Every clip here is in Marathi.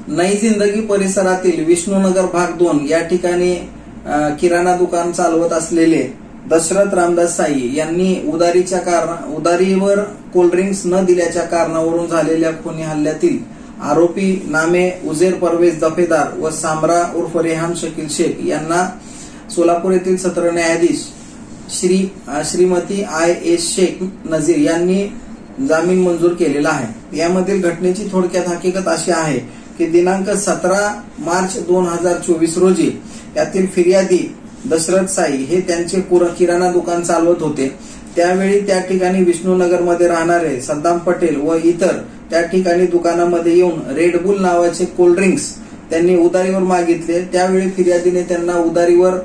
नई जिंदगी परिसरातील विष्णुनगर भाग 2 या ठिकाणी किराणा दुकान चालवत असलेले दशरथ रामदास साई यांनी उदारीवर कोल्ड्रिंक्स न दिल्याच्या कारणावरून झालेल्या खुनी हल्ल्यातील आरोपी नामे उजेर परवेज दफेदार व सामरा उर्फ रेहान शकील शेख यांना सोलापूर येथील सत्र न्यायाधीश श्रीमती IS शेख नजीर यांनी जामीन मंजूर केलेला आहे। यामधील घटनेची थोडक्यात हकीकत अशी आहे की दिनांक 17 मार्च 2024 रोजी यातील फिर्यादी दशरथ साई हे त्यांचे किराणा दुकान चालवत होते। त्यावेळी त्या ठिकाणी विष्णुनगर मध्ये राहणारे सद्दाम पटेल व इतर त्या ठिकाणी दुकानामध्ये येऊन रेडबुल नावाचे कोल्ड्रिंक्स त्यांनी उधारीवर मागितले। त्यावेळी फिर्यादीने त्यांना उधारीवर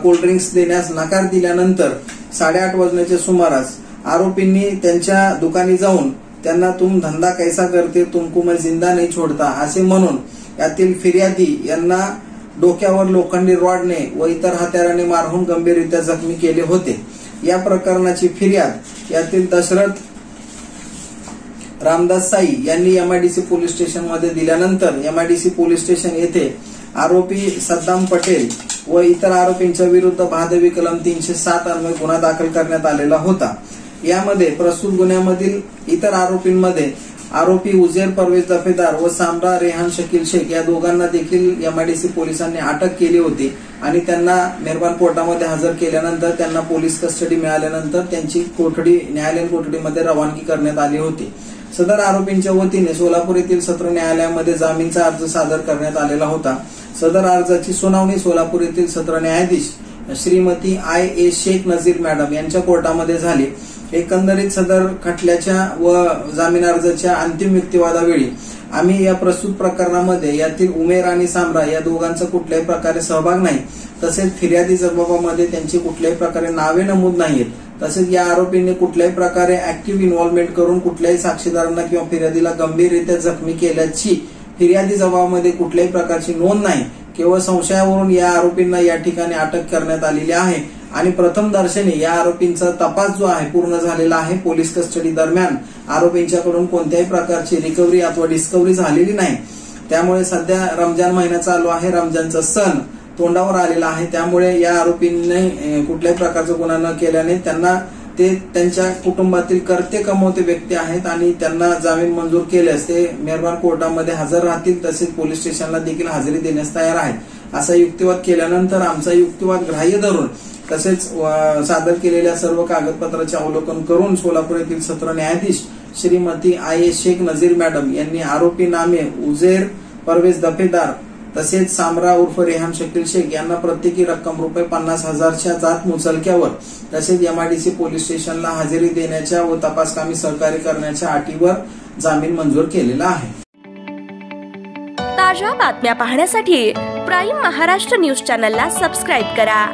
कोल्ड्रिंक्स देण्यास नकार दिल्यानंतर 8:30 वाजण्याच्या सुमारास आरोपींनी त्यांच्या दुकानी जाऊन त्यांना तुम धंदा कैसा करते तुमको मैं जिंदा नहीं छोड़ता असे म्हणून यातील फिर्यादी यांना डोक्यावर लोखंडी रॉडने व इतर हत्याराने मारहून गंभीररित्या जखमी केले होते। या प्रकरणाची फिर्याद यातील दशरथ रामदास साई यांनी MIDC पोलीस स्टेशन मध्ये दिल्यानंतर MIDC पोलीस स्टेशन येथे आरोपी सद्दाम पटेल व इतर आरोपींच्या विरुद्ध भादवी कलम 307 अन्वये गुन्हा दाखल करण्यात आलेला होता। यामध्ये प्रस्तुत गुन्ह्यामधील इतर आरोपींमध्ये आरोपी उजेर परवेज दफेदार व सामरा रेहान शकील शेख या दोघांना देखील MIDC पोलिसांनी अटक केली होती आणि त्यांना मेहरबान कोर्टामध्ये हजर केल्यानंतर त्यांना पोलीस कस्टडी मिळाल्यानंतर त्यांची न्यायालयीन कोठडीमध्ये रवानगी करण्यात आली होती। सदर आरोपींच्या वतीने सोलापूर येथील सत्र न्यायालयामध्ये जामीनचा अर्ज सादर करण्यात आलेला होता। सदर अर्जाची सुनावणी सोलापूर येथील सत्र न्यायाधीश श्रीमती IS शेख नजीर मॅडम यांच्या कोर्टामध्ये झाली। एकंदरीत सदर खटल्याच्या व जामीन अर्जाच्या अंतिम युक्तिवादावेळी आम्ही या प्रस्तुत प्रकरणामध्ये यातील उमेर आणि सामरा या दोघांचा कुठल्याही प्रकारे सहभाग नाही, तसेच फिर्यादी जबाबामध्ये त्यांची कुठल्याही प्रकारे नावे नमूद नाहीत, तसेच या आरोपींनी कुठल्याही प्रकारे ऍक्टिव्ह इन्व्हॉल्वमेंट करून कुठल्याही साक्षीदारांना किंवा फिर्यादीला गंभीररित्या जखमी केल्याची फिर्यादी जबाबामध्ये कुठल्याही प्रकारची नोंद नाही। केवळ संशयावरून या आरोपींना या ठिकाणी अटक करण्यात आलेली आहे आणि प्रथम दर्शनी या आरोपींचा तपास जो आहे पूर्ण झालेला आहे। पोलीस कस्टडी दरम्यान आरोपींच्याकडून कोणत्याही प्रकारची रिकव्हरी अथवा डिस्कव्हरी झालेली नाही। त्यामुळे सध्या रमजान महिना चालू आहे, रमजानचा सण तोंडावर आलेला आहे, त्यामुळे या आरोपींनी कुठल्याही प्रकारचा गुन्हा न केल्याने त्यांना ते त्यांच्या कुटुंबातील कर्ते कमवते व्यक्ती आहेत आणि त्यांना जामीन मंजूर केल्यास ते मेहरबान कोर्टामध्ये हजर राहतील, तसेच पोलीस स्टेशनला देखील हजेरी देण्यास तयार आहेत। असा युक्तिवाद केल्यानंतर आमचा युक्तिवाद ग्राह्य धरून तसेच सादर केलेल्या सर्व कागदपत्राचे अवलोकन करून सोलापूर येथील सत्र न्यायाधीश श्रीमती IS शेख नजीर मॅडम यांनी आरोपी नामे उजेर परवेज दफेदार तसेच सामरा उर्फ रेहान शकील शेख यांना प्रत्येकी रक्कम ₹50,000च्या जात मुचलक्यावर तसेच MIDC पोलीस स्टेशनला हजेरी देण्याच्या व तपासकामी सहकार्य करण्याच्या अटीवर जामीन मंजूर केलेला आहे। ताज्या बातम्या पाहण्यासाठी प्राईम महाराष्ट्र न्यूज चॅनलला सबस्क्राईब करा।